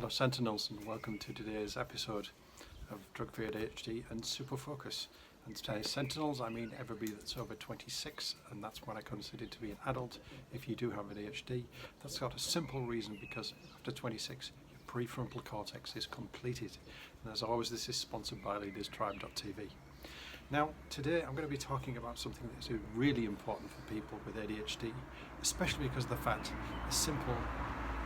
Hello Sentinels, and welcome to today's episode of Drug-Free ADHD and Super Focus. And today's Sentinels, I mean everybody that's over 26, and that's what I consider to be an adult. If you do have ADHD, that's got a simple reason, because after 26 your prefrontal cortex is completed. And as always, this is sponsored by leaderstribe.tv. Now today I'm going to be talking about something that's really important for people with ADHD, especially because of the fact the simple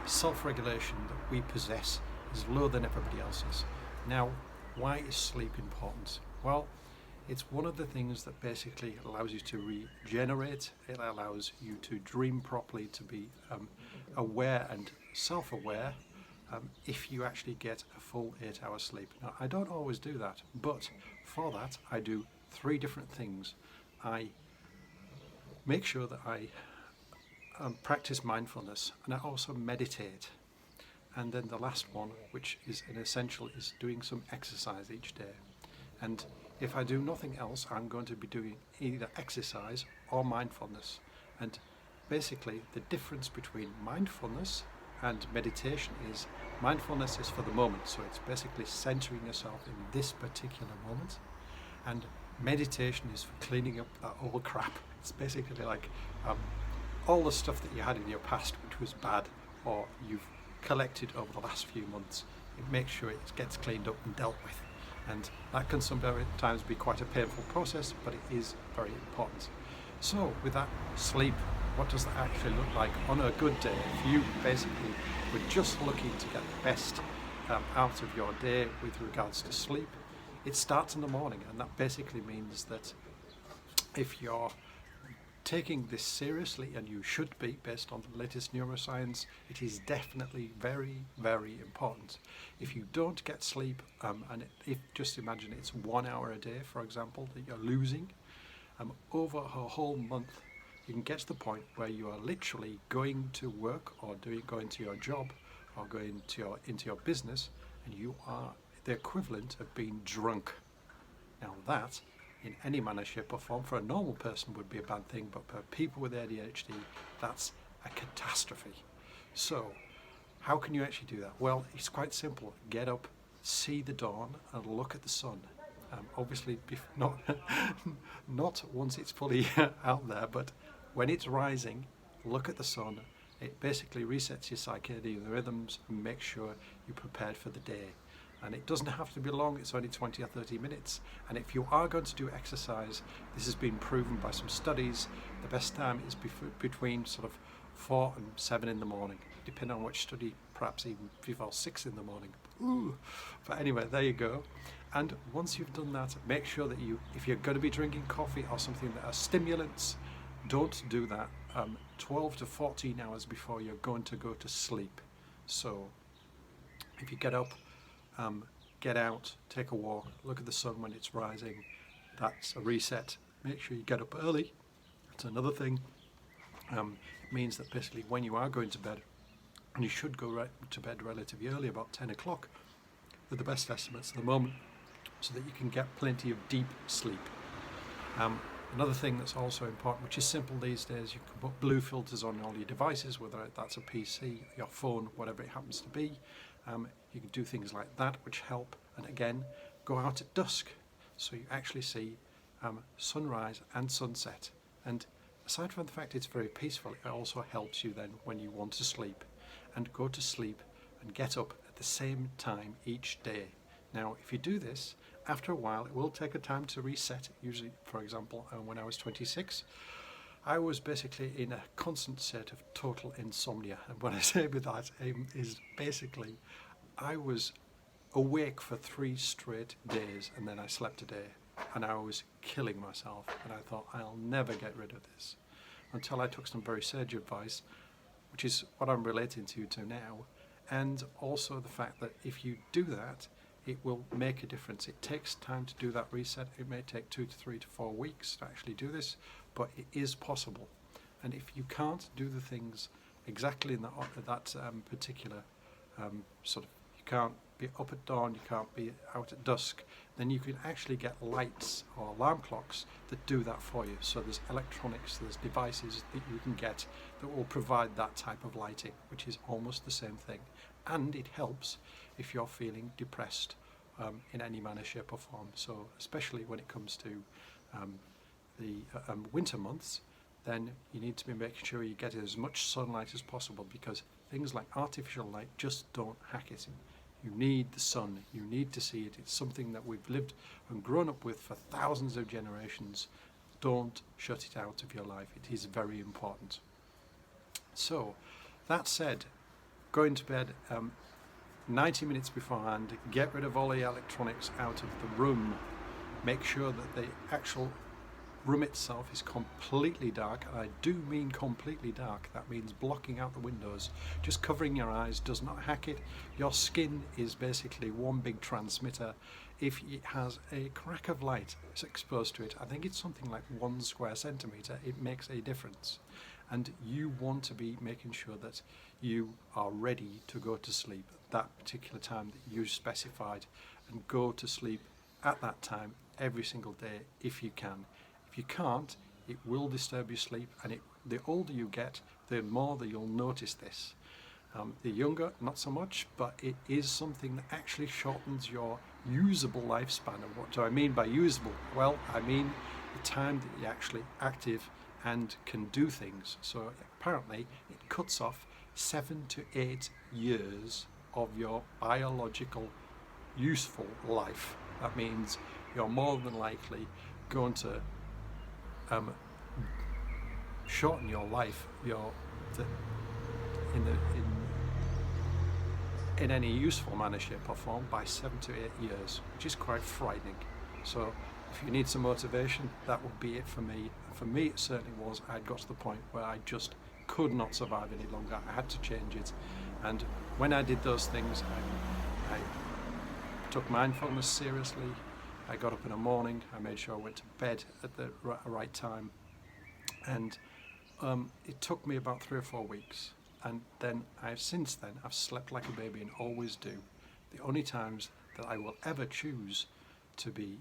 self-regulation that we possess is lower than everybody else's. Now, why is sleep important? Well, it's one of the things that basically allows you to regenerate. It allows you to dream properly, to be aware and self-aware if you actually get a full 8 hours sleep. Now, I don't always do that, but for that I do 3 different things. I make sure that I practice mindfulness, and I also meditate. And then the last one, which is an essential, is doing some exercise each day. And if I do nothing else, I'm going to be doing either exercise or mindfulness. And basically the difference between mindfulness and meditation is mindfulness is for the moment, so it's basically centering yourself in this particular moment, and meditation is for cleaning up that old crap. It's basically like all the stuff that you had in your past which was bad, or you've collected over the last few months. It makes sure it gets cleaned up and dealt with, and that can sometimes be quite a painful process, but it is very important. So with that, sleep, what does that actually look like on a good day? If you basically were just looking to get the best out of your day with regards to sleep, it starts in the morning, and that basically means that if you're taking this seriously, and you should be based on the latest neuroscience, it is definitely very, very important. If you don't get sleep, if just imagine it's 1 hour a day, for example, that you're losing, over a whole month, you can get to the point where you are literally going to work or going to your job or going to into your business, and you are the equivalent of being drunk. Now that, in any manner, shape or form, for a normal person would be a bad thing, but for people with ADHD, that's a catastrophe. So how can you actually do that? Well, it's quite simple. Get up, see the dawn, and look at the sun. Obviously not once it's fully out there, but when it's rising, look at the sun. It basically resets your circadian rhythms and makes sure you're prepared for the day. And it doesn't have to be long, it's only 20 or 30 minutes. And if you are going to do exercise, this has been proven by some studies, the best time is between sort of 4 and 7 in the morning, depending on which study, perhaps even 5 or 6 in the morning. Ooh. But anyway, there you go. And once you've done that, make sure that if you're going to be drinking coffee or something that are stimulants, don't do that 12 to 14 hours before you're going to go to sleep. So if you get up, get out, take a walk, look at the sun when it's rising. That's a reset. Make sure you get up early. That's another thing. It means that basically when you are going to bed, and you should go to bed relatively early, about 10 o'clock, with the best estimates at the moment, so that you can get plenty of deep sleep. Another thing that's also important, which is simple these days, you can put blue filters on all your devices, whether that's a PC, your phone, whatever it happens to be. You can do things like that which help. And again, go out at dusk so you actually see sunrise and sunset. And aside from the fact it's very peaceful, it also helps you then when you want to sleep, and go to sleep and get up at the same time each day. Now if you do this, after a while it will take a time to reset. Usually, for example, when I was 26, I was basically in a constant state of total insomnia. And what I say with that is basically I was awake for 3 straight days, and then I slept a day, and I was killing myself, and I thought I'll never get rid of this, until I took some very sage advice, which is what I'm relating to now. And also the fact that if you do that, it will make a difference. It takes time to do that reset. It may take 2 to 3 to 4 weeks to actually do this, but it is possible. And if you can't do the things exactly in that particular sort of, you can't be up at dawn, you can't be out at dusk, then you can actually get lights or alarm clocks that do that for you. So there's electronics, there's devices that you can get that will provide that type of lighting, which is almost the same thing. and it helps if you're feeling depressed in any manner, shape or form. So especially when it comes to the winter months, then you need to be making sure you get as much sunlight as possible, because things like artificial light just don't hack it. You need the sun, you need to see it. It's something that we've lived and grown up with for thousands of generations. Don't shut it out of your life. It is very important. So, that said, going to bed 90 minutes beforehand, get rid of all the electronics out of the room. Make sure that the actual room itself is completely dark, and I do mean completely dark. That means blocking out the windows. Just covering your eyes does not hack it. Your skin is basically one big transmitter. If it has a crack of light exposed to it, I think it's something like 1 square centimetre, it makes a difference. And you want to be making sure that you are ready to go to sleep at that particular time that you specified, and go to sleep at that time every single day if you can. If you can't, it will disturb your sleep, and the older you get, the more that you'll notice this. The younger, not so much, but it is something that actually shortens your usable lifespan. And what do I mean by usable? Well, I mean the time that you're actually active and can do things. So apparently it cuts off 7 to 8 years of your biological useful life. That means you're more than likely going to shorten your life in any useful manner, shape or form by 7 to 8 years, which is quite frightening. So if you need some motivation, that would be it for me. For me, it certainly was. I'd got to the point where I just could not survive any longer. I had to change it. And when I did those things, I took mindfulness seriously. I got up in the morning, I made sure I went to bed at the right time, and it took me about 3 or 4 weeks, and then since then I've slept like a baby and always do. The only times that I will ever choose to be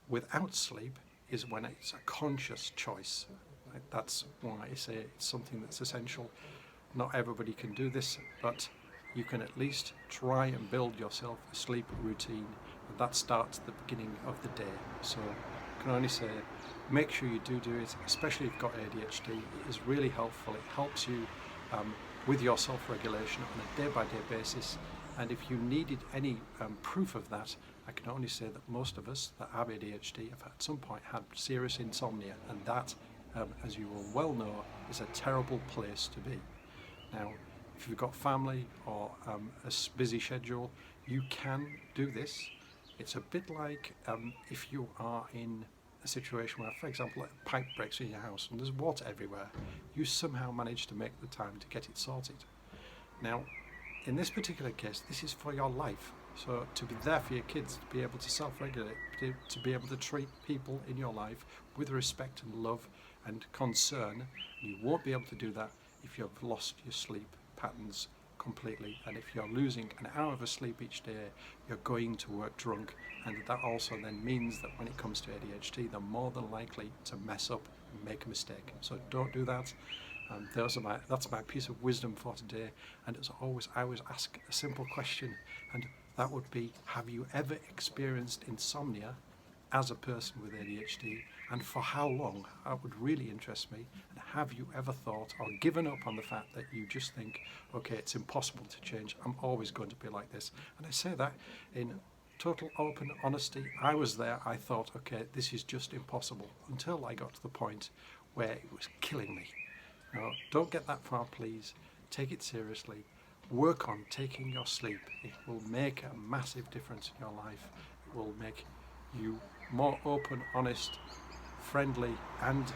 without sleep is when it's a conscious choice. That's why I say it's something that's essential. Not everybody can do this, but you can at least try and build yourself a sleep routine, and that starts at the beginning of the day. So I can only say, make sure you do it, especially if you've got ADHD. It is really helpful. It helps you with your self-regulation on a day-by-day basis. And if you needed any proof of that, I can only say that most of us that have ADHD have at some point had serious insomnia, and that, as you will well know, is a terrible place to be. Now, if you've got family or a busy schedule, you can do this. It's a bit like if you are in a situation where, for example, a pipe breaks in your house and there's water everywhere, you somehow manage to make the time to get it sorted. Now, in this particular case, this is for your life. So to be there for your kids, to be able to self-regulate, to be able to treat people in your life with respect and love and concern, you won't be able to do that if you've lost your sleep patterns completely. And if you're losing an hour of sleep each day, you're going to work drunk, and that also then means that when it comes to ADHD, they're more than likely to mess up and make a mistake. So don't do that. That's my piece of wisdom for today. And as always, I always ask a simple question, and that would be, have you ever experienced insomnia as a person with ADHD, and for how long? That would really interest me. And have you ever thought or given up on the fact that you just think, okay, it's impossible to change, I'm always going to be like this? And I say that in total open honesty. I was there, I thought, okay, this is just impossible, until I got to the point where it was killing me. Now, don't get that far, please. Take it seriously. Work on taking your sleep. It will make a massive difference in your life. It will make you more open, honest, friendly, and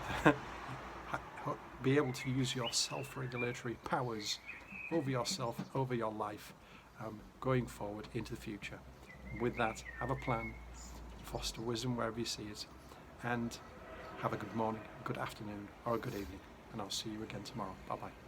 be able to use your self-regulatory powers over yourself, over your life, going forward into the future. With that, have a plan, foster wisdom wherever you see it, and have a good morning, a good afternoon, or a good evening. And I'll see you again tomorrow. Bye-bye.